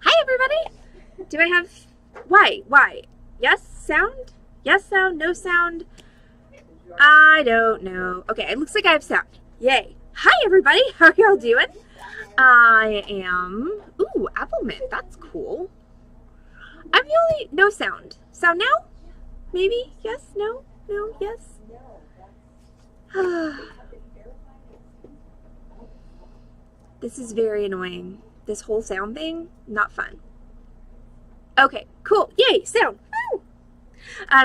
Hi, everybody. Do I have... Why? Yes, sound? Yes, sound? No sound? I don't know. Okay, it looks like I have sound. Yay. Hi, everybody. How are y'all doing? I am... Ooh, apple mint. That's cool. I'm the only... No sound. Sound now? Maybe? Yes? No? No? Yes? This is very annoying. This whole sound thing, not fun. Okay, cool. Yay, sound. Woo!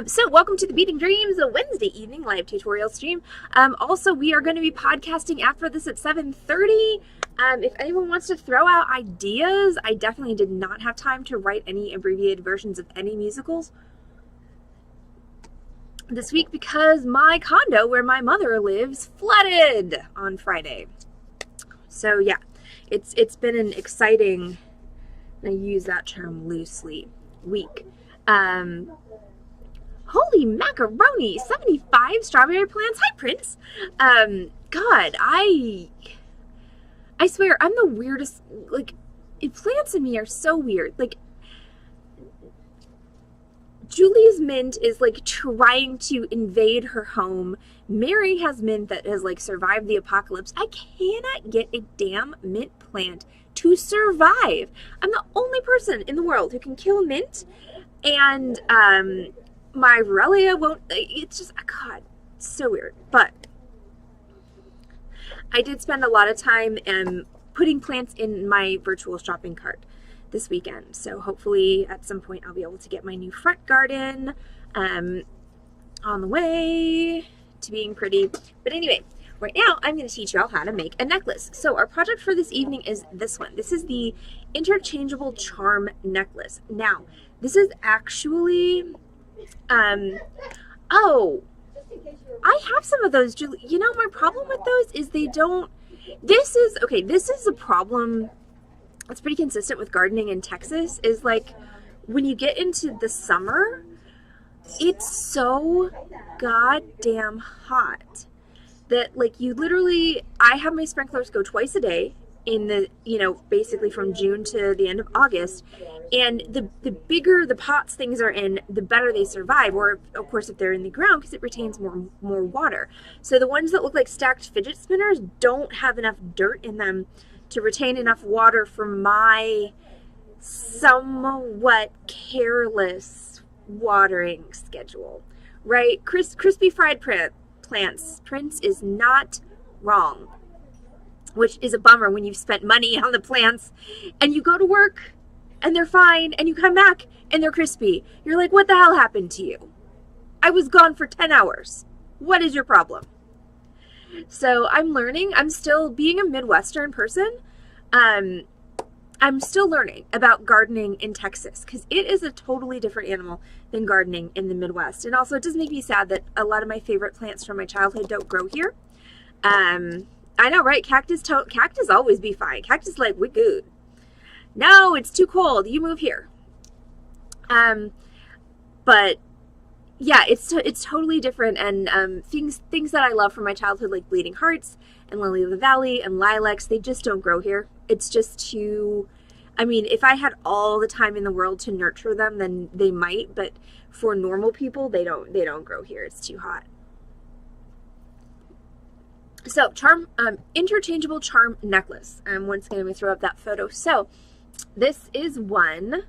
So welcome to the Beading Dreams, a Wednesday evening live tutorial stream. Also, we are going to be podcasting after this at 7:30. If anyone wants to throw out ideas, I definitely did not have time to write any abbreviated versions of any musicals this week because my condo where my mother lives flooded on Friday. So yeah, it's been an exciting, and I use that term loosely, week. Holy macaroni, 75 strawberry plants. Hi, Prince. God, I swear, I'm the weirdest, like, plants in me are so weird. Like, Julie's mint is, like, trying to invade her home. Mary has mint that has, like, survived the apocalypse. I cannot get a damn mint plant to survive. I'm the only person in the world who can kill mint, and, my Aurelia won't, it's just, God, so weird. But I did spend a lot of time putting plants in my virtual shopping cart this weekend. So hopefully at some point I'll be able to get my new front garden on the way to being pretty. But anyway, right now I'm going to teach y'all how to make a necklace. So our project for this evening is this one. This is the Interchangeable Charm Necklace. Now, this is actually... oh, I have some of those, Julie. You know, my problem with those is they don't, this is a problem that's pretty consistent with gardening in Texas, is like, when you get into the summer, it's so goddamn hot that, like, you literally, I have my sprinklers go twice a day in the, you know, basically from June to the end of August, and the bigger the pots things are in, the better they survive, or of course if they're in the ground, because it retains more water. So the ones that look like stacked fidget spinners don't have enough dirt in them to retain enough water for my somewhat careless watering schedule, right? Crispy fried plants. Prince is not wrong. Which is a bummer when you've spent money on the plants and you go to work and they're fine and you come back and they're crispy. You're like, what the hell happened to you? I was gone for 10 hours. What is your problem? So I'm learning. I'm still, being a Midwestern person, I'm still learning about gardening in Texas because it is a totally different animal than gardening in the Midwest. And also it does make me sad that a lot of my favorite plants from my childhood don't grow here. I know, right? Cactus always be fine. Cactus like, we good. No, it's too cold. You move here. But yeah, it's totally different. And things that I love from my childhood, like bleeding hearts and lily of the valley and lilacs, they just don't grow here. It's just too. I mean, if I had all the time in the world to nurture them, then they might. But for normal people, they don't grow here. It's too hot. So, Interchangeable Charm Necklace. Once again, let me throw up that photo. So, this is one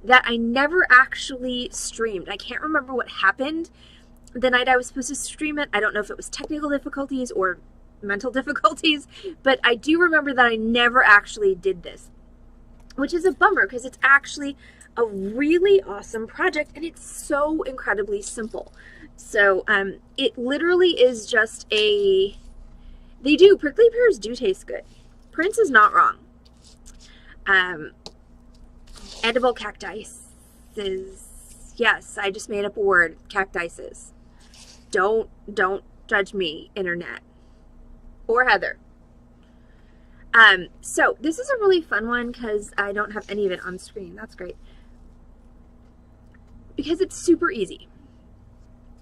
that I never actually streamed. I can't remember what happened the night I was supposed to stream it. I don't know if it was technical difficulties or mental difficulties, but I do remember that I never actually did this, which is a bummer because it's actually a really awesome project and it's so incredibly simple. So, it literally is just a... prickly pears do taste good. Prince is not wrong. Edible cactices. Yes, I just made up a word. Cactices. Don't judge me, internet. Or Heather. So this is a really fun one because I don't have any of it on screen. That's great. Because it's super easy.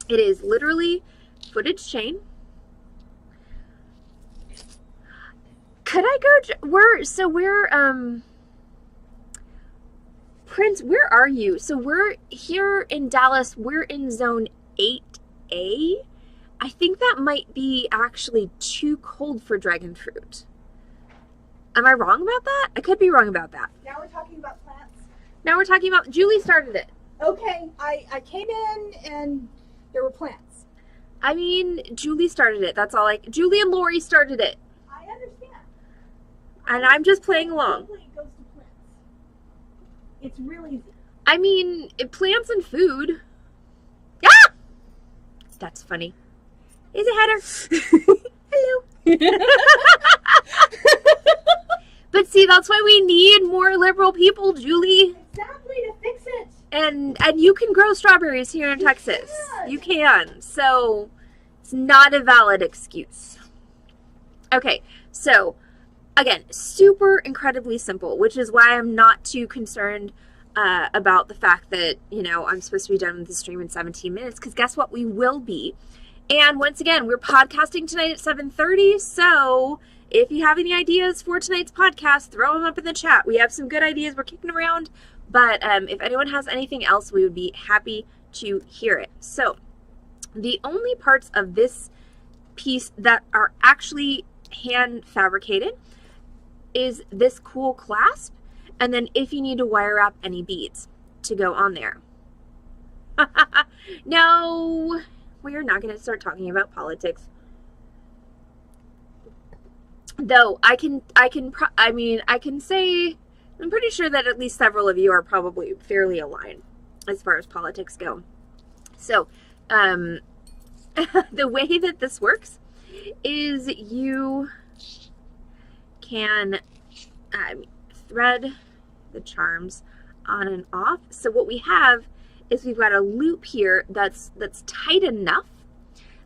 It is literally footage chain. Could I go, we're Prince, where are you? So we're here in Dallas. We're in zone 8A. I think that might be actually too cold for dragon fruit. Am I wrong about that? I could be wrong about that. Now we're talking about plants. Now we're talking about, Julie started it. Okay, I came in and there were plants. I mean, Julie started it. That's all Julie and Lori started it. I understand. And I'm just playing along. It goes to plants. It's really easy. I mean, plants and food. Ah! That's funny. Is it Heather? Hello. But see, that's why we need more liberal people, Julie. Exactly, to fix it. And you can grow strawberries here in Texas. Can. You can. So it's not a valid excuse. Okay, so again, super incredibly simple, which is why I'm not too concerned about the fact that, you know, I'm supposed to be done with the stream in 17 minutes, because guess what? We will be. And once again, we're podcasting tonight at 7:30, so if you have any ideas for tonight's podcast, throw them up in the chat. We have some good ideas we're kicking around, but if anyone has anything else, we would be happy to hear it. So the only parts of this piece that are actually hand fabricated is this cool clasp, and then if you need to wire wrap any beads to go on there. No, we're not going to start talking about politics. Though I can say I'm pretty sure that at least several of you are probably fairly aligned as far as politics go. So, the way that this works is you can thread the charms on and off. So what we have is we've got a loop here that's tight enough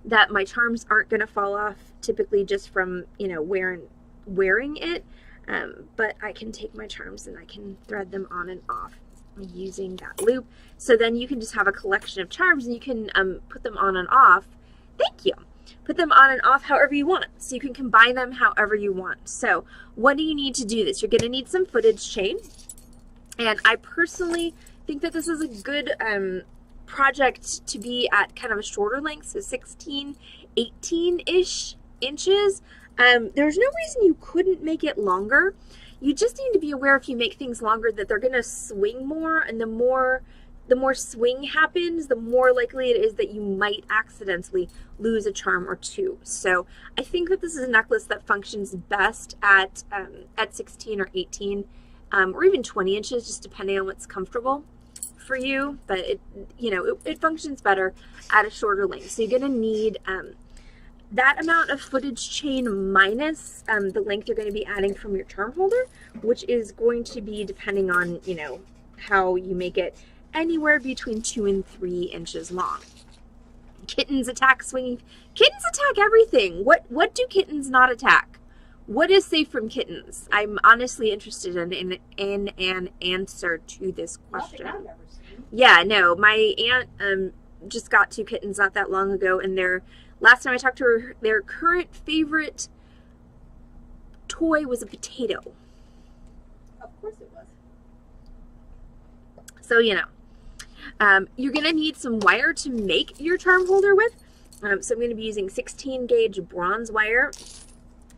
that my charms aren't going to fall off typically just from, you know, wearing it. But I can take my charms and I can thread them on and off using that loop. So then you can just have a collection of charms and you can put them on and off. Thank you. Put them on and off however you want. So you can combine them however you want. So what do you need to do this? You're going to need some footage chain. And I personally think that this is a good project to be at kind of a shorter length, so 16, 18-ish inches. There's no reason you couldn't make it longer. You just need to be aware if you make things longer that they're going to swing more, and the more swing happens, the more likely it is that you might accidentally lose a charm or two. So I think that this is a necklace that functions best at 16 or 18 or even 20 inches, just depending on what's comfortable for you. But it functions better at a shorter length. So you're going to need that amount of footage chain minus the length you're going to be adding from your charm holder, which is going to be depending on, you know, how you make it, anywhere between 2 and 3 inches long. Kittens attack swinging. Kittens attack everything. What do kittens not attack? What is safe from kittens? I'm honestly interested in an answer to this question. Nothing I've ever seen. Yeah, no, my aunt just got 2 kittens not that long ago, and last time I talked to her, their current favorite toy was a potato. Of course it was. So, you know, you're going to need some wire to make your charm holder with. So I'm going to be using 16 gauge bronze wire,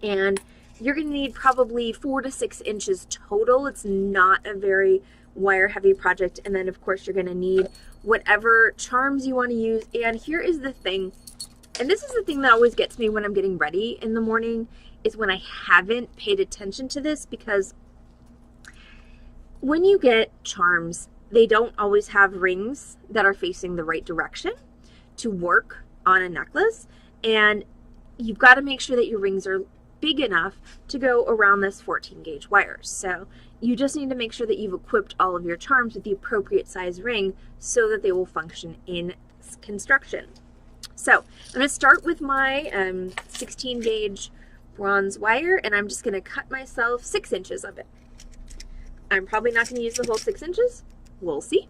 and you're going to need probably 4 to 6 inches total. It's not a very wire heavy project. And then of course you're going to need whatever charms you want to use. And here is the thing, and this is the thing that always gets me when I'm getting ready in the morning, is when I haven't paid attention to this, because when you get charms, they don't always have rings that are facing the right direction to work on a necklace, and you've got to make sure that your rings are big enough to go around this 14 gauge wire. So you just need to make sure that you've equipped all of your charms with the appropriate size ring so that they will function in construction. So I'm going to start with my 16 gauge bronze wire, and I'm just going to cut myself 6 inches of it. I'm probably not going to use the whole 6 inches. We'll see.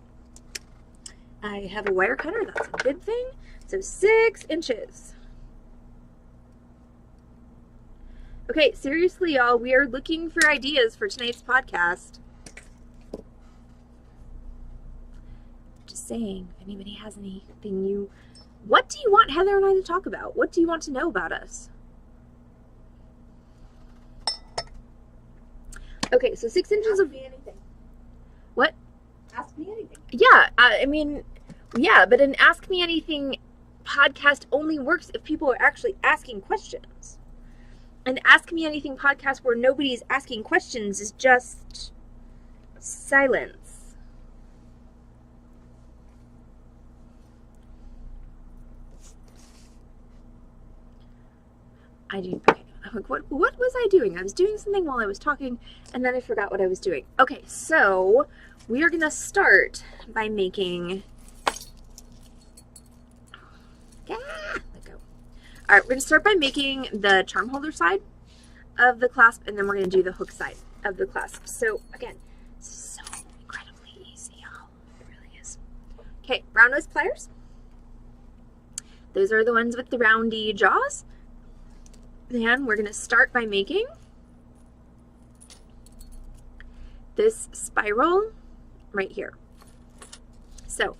I have a wire cutter, that's a good thing. So 6 inches. Okay, seriously, y'all, we are looking for ideas for tonight's podcast. just saying, if anybody has anything what do you want Heather and I to talk about? What do you want to know about us? Okay, so 6 inches of... Ask me anything. What? Ask me anything. Yeah, I mean, yeah, but an Ask Me Anything podcast only works if people are actually asking questions. An Ask Me Anything podcast where nobody's asking questions is just silence. Okay. What was I doing? I was doing something while I was talking, and then I forgot what I was doing. Okay, so we are going to start by making... Let go. All right, we're going to start by making the charm holder side of the clasp, and then we're going to do the hook side of the clasp. So, again, this is so incredibly easy, y'all. It really is. Okay, round nose pliers. Those are the ones with the roundy jaws. Then we're going to start by making this spiral right here. So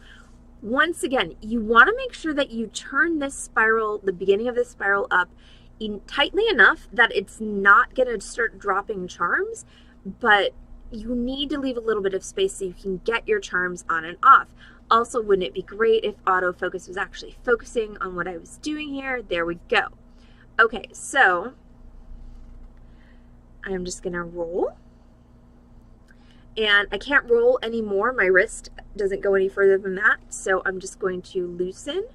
once again, you want to make sure that you turn this spiral, the beginning of this spiral up tightly enough that it's not going to start dropping charms, but you need to leave a little bit of space so you can get your charms on and off. Also, wouldn't it be great if autofocus was actually focusing on what I was doing here? There we go. Okay, so I'm just going to roll. And I can't roll anymore. My wrist doesn't go any further than that. So I'm just going to loosen,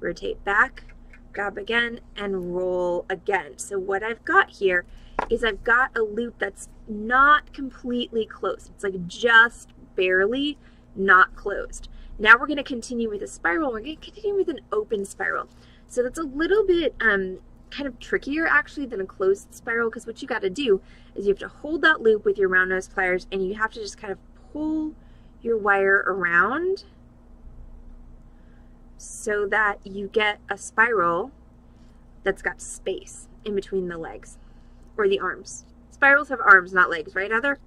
rotate back, grab again, and roll again. So what I've got here is I've got a loop that's not completely closed. It's like just barely not closed. Now we're going to continue with a spiral. We're going to continue with an open spiral. So that's a little bit kind of trickier actually than a closed spiral, because what you got to do is you have to hold that loop with your round nose pliers, and you have to just kind of pull your wire around so that you get a spiral that's got space in between the legs or the arms. Spirals have arms, not legs, right, Heather?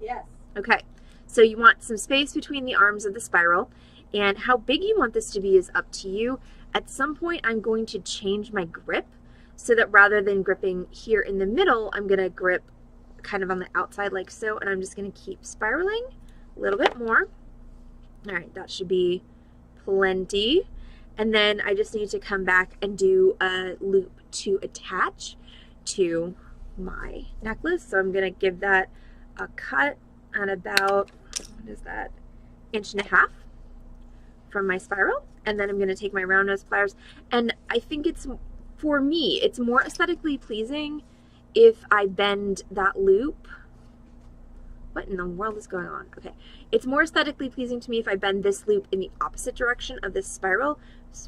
Yes. Okay, so you want some space between the arms of the spiral, and how big you want this to be is up to you. At some point I'm going to change my grip, so that rather than gripping here in the middle, I'm going to grip kind of on the outside like so, and I'm just going to keep spiraling a little bit more. All right, that should be plenty. And then I just need to come back and do a loop to attach to my necklace. So I'm going to give that a cut at about, what is that, 1.5 inches from my spiral. And then I'm going to take my round nose pliers, and I think it's, for me, it's more aesthetically pleasing if I bend that loop. What in the world is going on? Okay. It's more aesthetically pleasing to me if I bend this loop in the opposite direction of this spiral,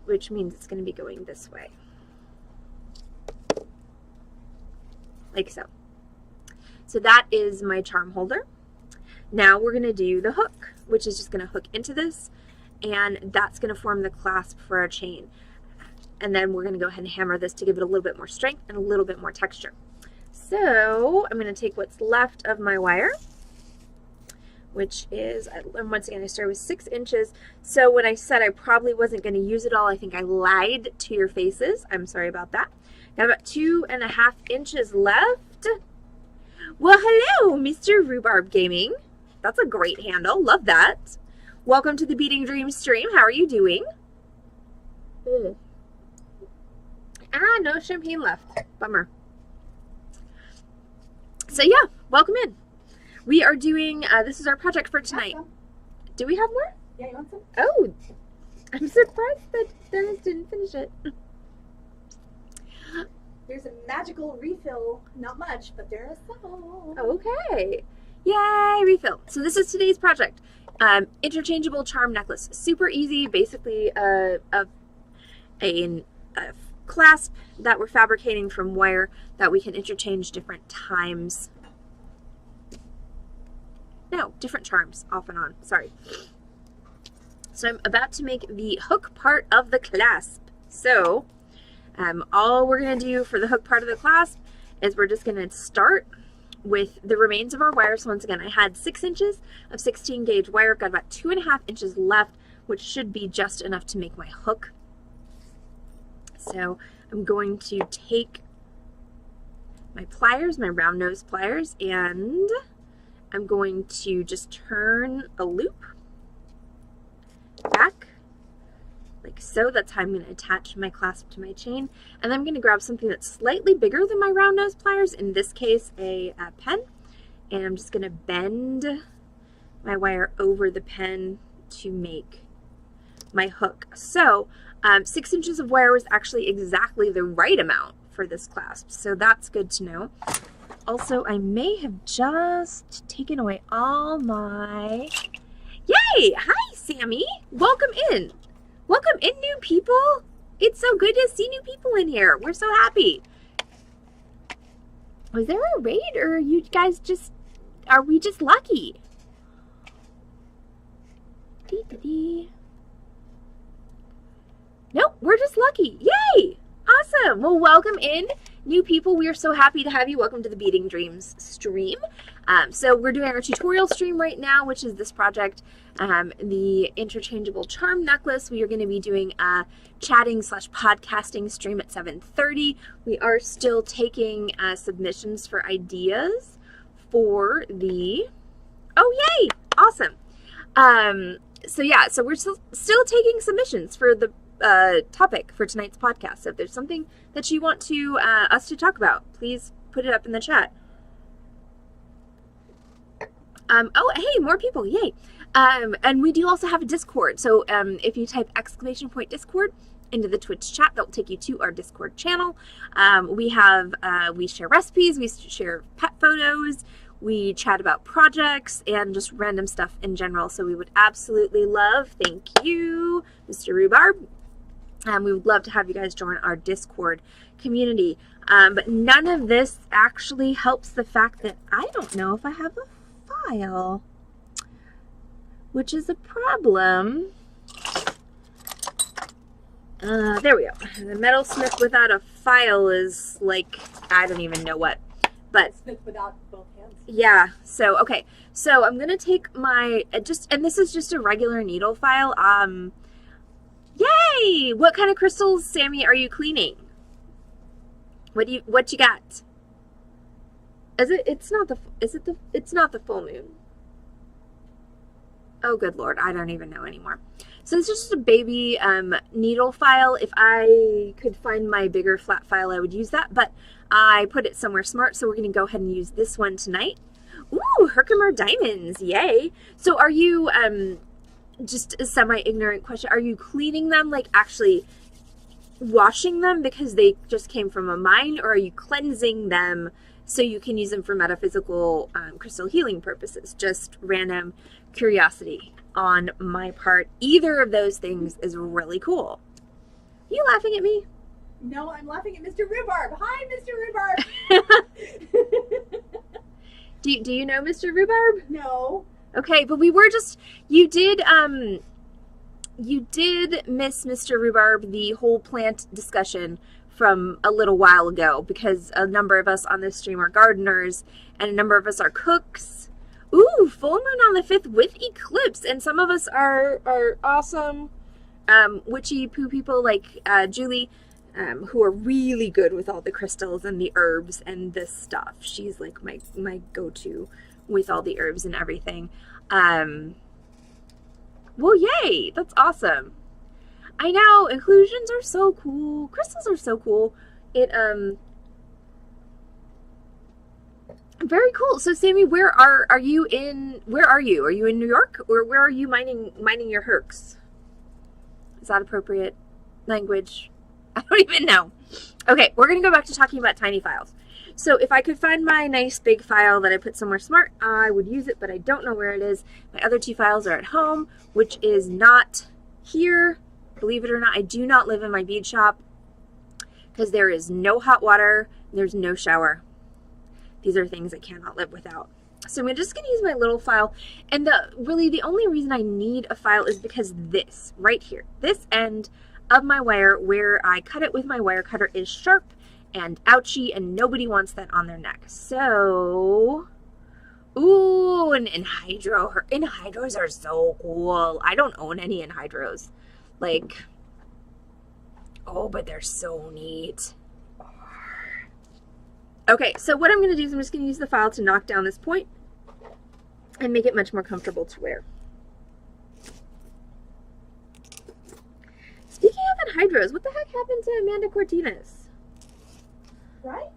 which means it's going to be going this way. Like so. So that is my charm holder. Now we're going to do the hook, which is just going to hook into this, and that's going to form the clasp for our chain. And then we're going to go ahead and hammer this to give it a little bit more strength and a little bit more texture. So I'm going to take what's left of my wire, which is, and once again, I started with 6 inches. So when I said I probably wasn't going to use it all, I think I lied to your faces. I'm sorry about that. Got about 2.5 inches left. Well, hello, Mr. Rhubarb Gaming. That's a great handle. Love that. Welcome to the Beading Dreams stream. How are you doing? No champagne left. Bummer. So yeah, welcome in. We are doing, this is our project for tonight. Do we have more? Yeah, you want some? Oh, I'm surprised that Dennis didn't finish it. There's a magical refill. Not much, but there is some. Okay. Yay, refill. So this is today's project. Interchangeable charm necklace. Super easy. Basically a clasp that we're fabricating from wire that we can interchange different times. No, different charms off and on. Sorry. So I'm about to make the hook part of the clasp. So all we're going to do for the hook part of the clasp is we're just going to start with the remains of our wire. So once again, I had 6 inches of 16 gauge wire. I've got about 2.5 inches left. which should be just enough to make my hook. So I'm going to take my pliers, my round nose pliers, and I'm going to just turn a loop back like so. That's how I'm going to attach my clasp to my chain. And then I'm going to grab something that's slightly bigger than my round nose pliers, in this case a pen, and I'm just going to bend my wire over the pen to make my hook. So 6 inches of wire was actually exactly the right amount for this clasp, so that's good to know. Also, I may have just taken away all my... Yay! Hi, Sammy! Welcome in! Welcome in, new people! It's so good to see new people in here. We're so happy. Was there a raid, or are you guys just... Are we just lucky? Dee-dee-dee. Nope, we're just lucky. Yay! Awesome. Well, welcome in, new people. We are so happy to have you. Welcome to the Beading Dreams stream. So we're doing our tutorial stream right now, which is this project, the Interchangeable Charm Necklace. We are going to be doing a chatting/podcasting stream at 7:30. We are still taking submissions for ideas for the... Oh, yay! Awesome. So yeah, so we're still taking submissions for the topic for tonight's podcast. So if there's something that you want to us to talk about, please put it up in the chat. Oh, hey, more people, yay. And we do also have a Discord. So if you type !Discord into the Twitch chat, that will take you to our Discord channel. We share recipes, we share pet photos, we chat about projects and just random stuff in general. So we would absolutely love, thank you, Mr. Rhubarb. We would love to have you guys join our Discord community. But none of this actually helps the fact that I don't know if I have a file, which is a problem. There we go. The metalsmith without a file is like, I don't even know what. But Smith without both hands. Yeah, so okay. So I'm gonna take my and this is just a regular needle file. Yay! What kind of crystals, Sammy, are you cleaning? What you got? It's not the full moon. Oh, good Lord, I don't even know anymore. So this is just a baby needle file. If I could find my bigger flat file, I would use that, but I put it somewhere smart, so we're gonna go ahead and use this one tonight. Ooh, Herkimer diamonds, yay! So are you, just a semi-ignorant question, are you cleaning them, like actually washing them because they just came from a mine, or are you cleansing them so you can use them for metaphysical crystal healing purposes? Just random curiosity on my part. Either of those things is really cool. You laughing at me? No, I'm laughing at Mr. Rhubarb. Hi, Mr. Rhubarb. Do you know Mr. Rhubarb? No. Okay, but we were just, you did miss Mr. Rhubarb, the whole plant discussion from a little while ago, because a number of us on this stream are gardeners and a number of us are cooks. Ooh, full moon on the 5th with eclipse, and some of us are awesome witchy poo people like Julie, who are really good with all the crystals and the herbs and this stuff. She's like my go-to with all the herbs and everything. Well, yay! That's awesome. I know, inclusions are so cool. Crystals are so cool. Very cool. So, Sammy, where are you in? Where are you? Are you in New York, or where are you mining your herks? Is that appropriate language? I don't even know. Okay, we're gonna go back to talking about tiny files. So if I could find my nice big file that I put somewhere smart, I would use it, but I don't know where it is. My other 2 files are at home, which is not here. Believe it or not, I do not live in my bead shop because there is no hot water, there's no shower. These are things I cannot live without. So I'm just going to use my little file. And really the only reason I need a file is because this right here, this end of my wire where I cut it with my wire cutter is sharp and ouchy, and nobody wants that on their neck. So Ooh, and anhydros are so cool. I don't own any anhydros. Like, oh, but they're so neat. Okay, so what I'm going to do is I'm just going to use the file to knock down this point and make it much more comfortable to wear. Speaking of anhydros, what the heck happened to Amanda Cortines? Right?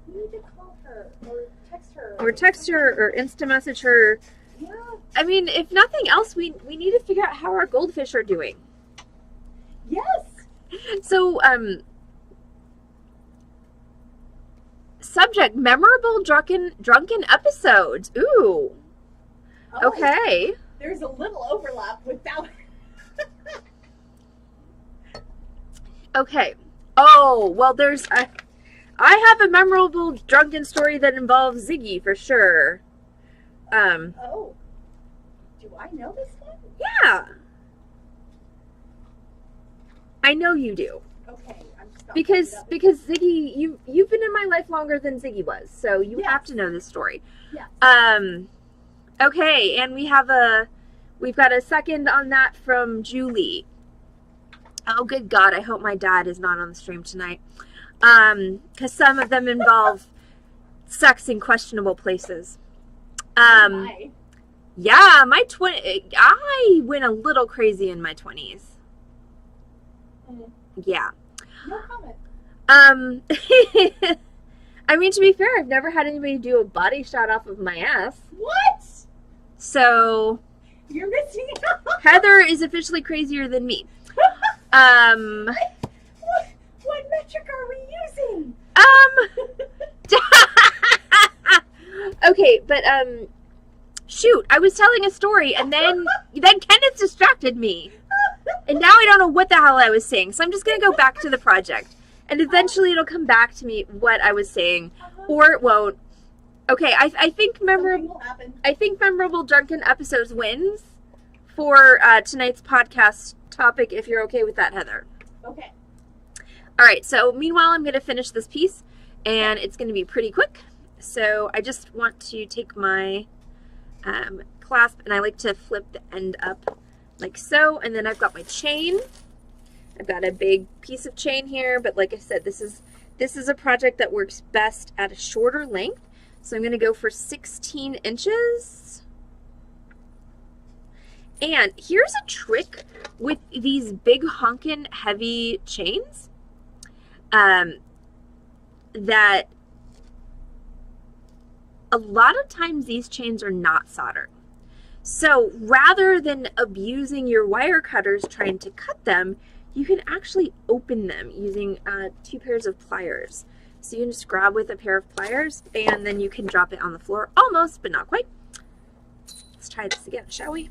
We need to call her or text her. Or text her or Insta message her. Yeah. I mean, if nothing else, we need to figure out how our goldfish are doing. Yes. So, subject, memorable drunken episodes. Ooh. Oh, Okay. There's a little overlap with that one. Okay. Oh, well, I have a memorable drunken story that involves Ziggy for sure. Oh. Do I know this one? Yeah. I know you do. Okay, I'm just not Because picking it up. Ziggy, you've been in my life longer than Ziggy was, so you Yes. have to know this story. Yes. Okay, and we've got a second on that from Julie. Oh, good God, I hope my dad is not on the stream tonight. Because some of them involve sex in questionable places. Hi. Yeah, I went a little crazy in my 20s. Yeah. No comment. I mean, to be fair, I've never had anybody do a body shot off of my ass. What? So, You're missing out. Heather is officially crazier than me. What metric are we using? Okay, but, shoot, I was telling a story and then Kenneth distracted me. And now I don't know what the hell I was saying. So I'm just going to go back to the project. And eventually it'll come back to me what I was saying. Or it won't. Okay, I think Something will happen. memorable drunken episodes wins for tonight's podcast topic, if you're okay with that, Heather. Okay. All right, so meanwhile, I'm going to finish this piece, and it's going to be pretty quick. So I just want to take my clasp, and I like to flip the end up like so, and then I've got my chain. I've got a big piece of chain here, but like I said, this is a project that works best at a shorter length. So I'm going to go for 16 inches. And here's a trick with these big honkin' heavy chains that a lot of times these chains are not soldered. So rather than abusing your wire cutters trying to cut them, you can actually open them using 2 pairs of pliers. So you can just grab with a pair of pliers and then you can drop it on the floor. Almost, but not quite. Let's try this again, shall we?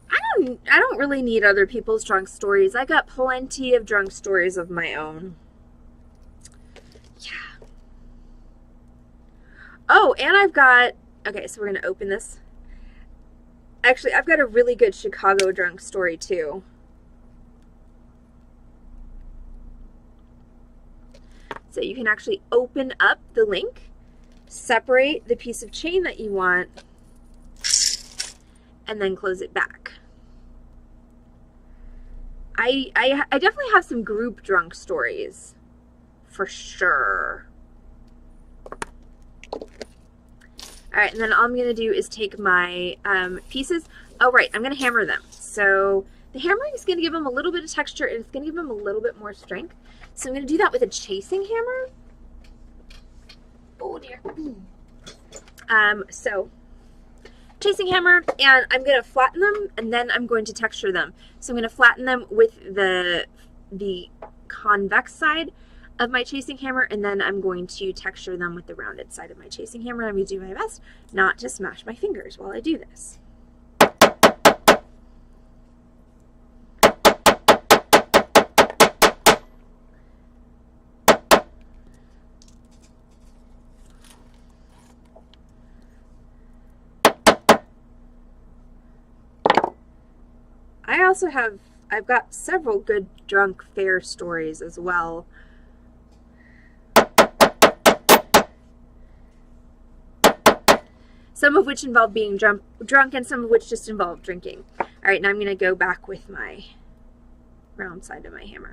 I don't really need other people's drunk stories. I got plenty of drunk stories of my own. Yeah. Oh, and I've got, okay, so we're going to open this. Actually, I've got a really good Chicago drunk story too. So you can actually open up the link, separate the piece of chain that you want, and then close it back. I definitely have some group drunk stories, for sure. All right, and then all I'm going to do is take my pieces. Oh, right, I'm going to hammer them. So the hammering is going to give them a little bit of texture, and it's going to give them a little bit more strength. So I'm going to do that with a chasing hammer. Oh, dear. So chasing hammer, and I'm going to flatten them, and then I'm going to texture them. So I'm going to flatten them with the convex side of my chasing hammer, and then I'm going to texture them with the rounded side of my chasing hammer. I'm going to do my best not to smash my fingers while I do this. I've got several good drunk fair stories as well. some of which involve being drunk and some of which just involve drinking. All right, now I'm going to go back with my round side of my hammer.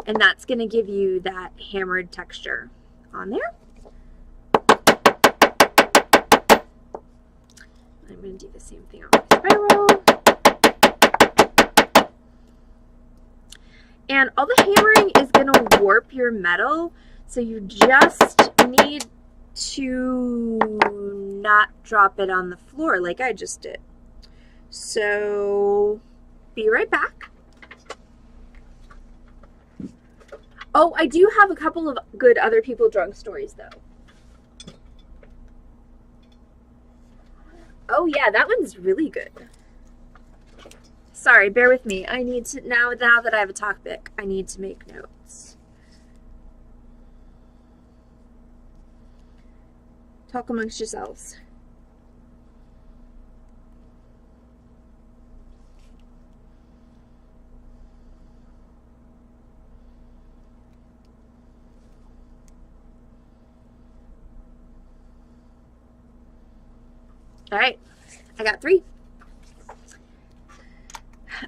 And that's going to give you that hammered texture on there. I'm going to do the same thing on my spiral. And all the hammering is going to warp your metal, so you just need to not drop it on the floor like I just did. So, be right back. Oh, I do have a couple of good other people drunk stories, though. Oh, yeah, that one's really good. Sorry, bear with me. I need to, now that I have a topic, I need to make notes. Talk amongst yourselves. All right, I got 3.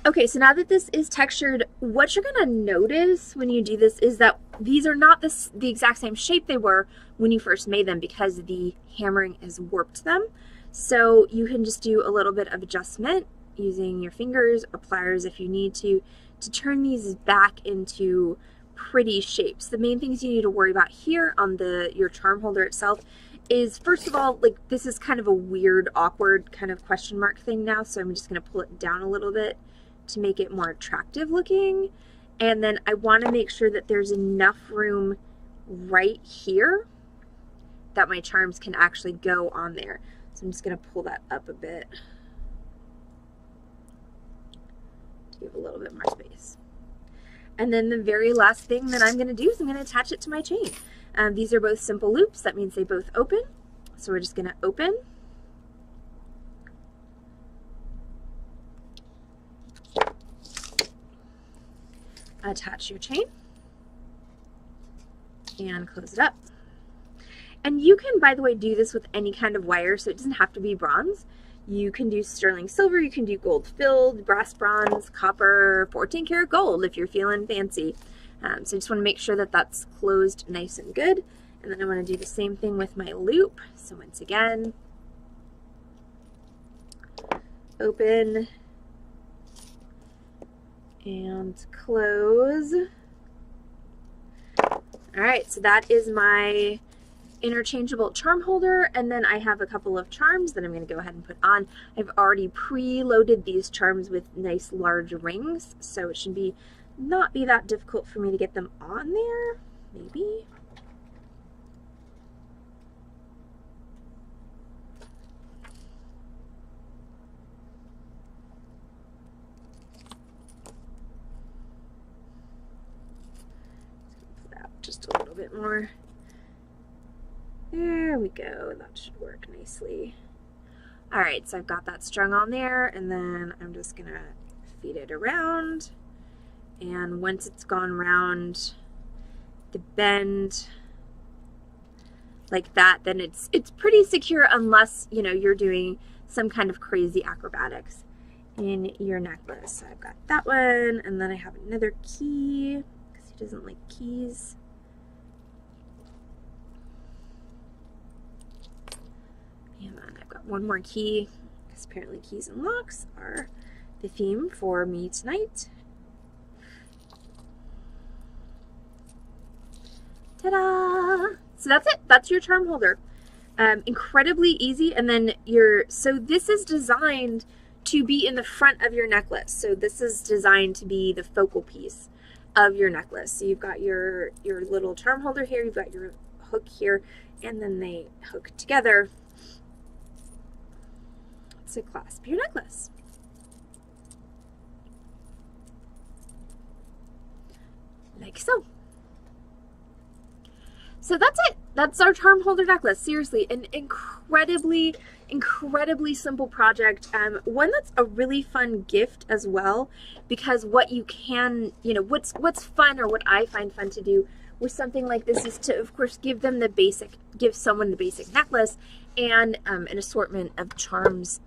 Okay, so now that this is textured, what you're gonna notice when you do this is that these are not the exact same shape they were when you first made them because the hammering has warped them. So you can just do a little bit of adjustment using your fingers or pliers if you need to turn these back into pretty shapes. The main things you need to worry about here on your charm holder itself is, first of all, like, this is kind of a weird, awkward kind of question mark thing now, so I'm just going to pull it down a little bit to make it more attractive looking. And then I want to make sure that there's enough room right here that my charms can actually go on there. So I'm just going to pull that up a bit to give a little bit more space. And then the very last thing that I'm going to do is I'm going to attach it to my chain. These are both simple loops. That means they both open. So we're just going to open. Attach your chain. And close it up. And you can, by the way, do this with any kind of wire, so it doesn't have to be bronze. You can do sterling silver, you can do gold filled, brass, bronze, copper, 14 karat gold if you're feeling fancy. So I just want to make sure that that's closed nice and good. And then I want to do the same thing with my loop. So once again, open and close. All right, so that is my interchangeable charm holder, and then I have a couple of charms that I'm going to go ahead and put on. I've already pre-loaded these charms with nice large rings, so it should not be that difficult for me to get them on there, maybe. Put out just a little bit more. There we go, that should work nicely. All right, so I've got that strung on there, and then I'm just gonna feed it around. And once it's gone around the bend like that, then it's pretty secure, unless, you know, you're doing some kind of crazy acrobatics in your necklace. So I've got that one, and then I have another key, because he doesn't like keys. And then I've got one more key, because apparently keys and locks are the theme for me tonight. Ta-da! So that's it. That's your charm holder. Incredibly easy. And then so this is designed to be in the front of your necklace. So this is designed to be the focal piece of your necklace. So you've got your little charm holder here, you've got your hook here, and then they hook together to clasp your necklace. Like so. So that's it. That's our charm holder necklace. Seriously, an incredibly, incredibly simple project. One that's a really fun gift as well, because what you can, you know, what's fun, or what I find fun to do with something like this is to, of course, give someone the basic necklace and an assortment of charms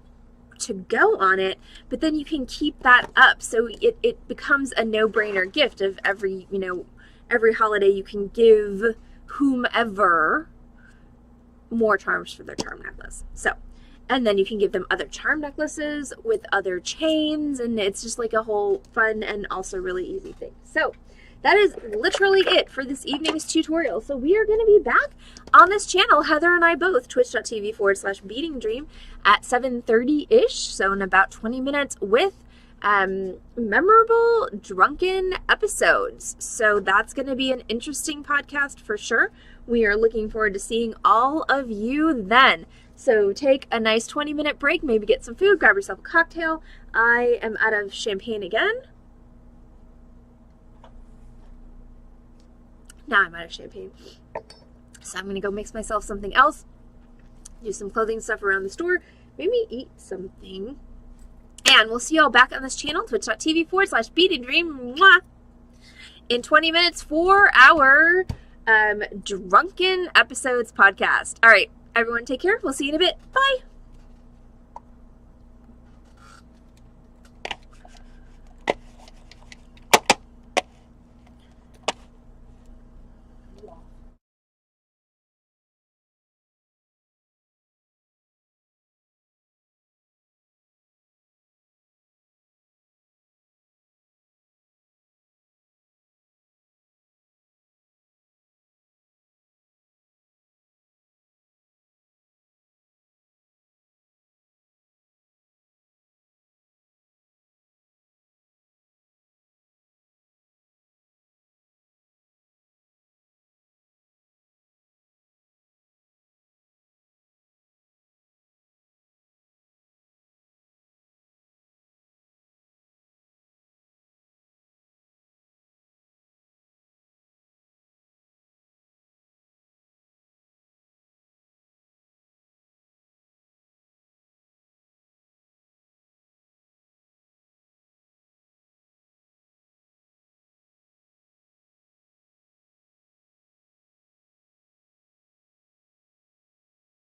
to go on it, but then you can keep that up, so it becomes a no-brainer gift of every holiday. You can give whomever more charms for their charm necklace. So, and then you can give them other charm necklaces with other chains, and it's just like a whole fun and also really easy thing. So that is literally it for this evening's tutorial. So we are going to be back on this channel, Heather and I both, twitch.tv/beadingdream at 7:30-ish, so in about 20 minutes, with memorable drunken episodes. So that's going to be an interesting podcast for sure. We are looking forward to seeing all of you then. So take a nice 20-minute break, maybe get some food, grab yourself a cocktail. I am out of champagne again. Now I'm out of champagne. So I'm going to go mix myself something else, do some clothing stuff around the store, maybe eat something. And we'll see you all back on this channel, twitch.tv/beadingdream, in 20 minutes for our Drunken Episodes podcast. All right, everyone, take care. We'll see you in a bit. Bye.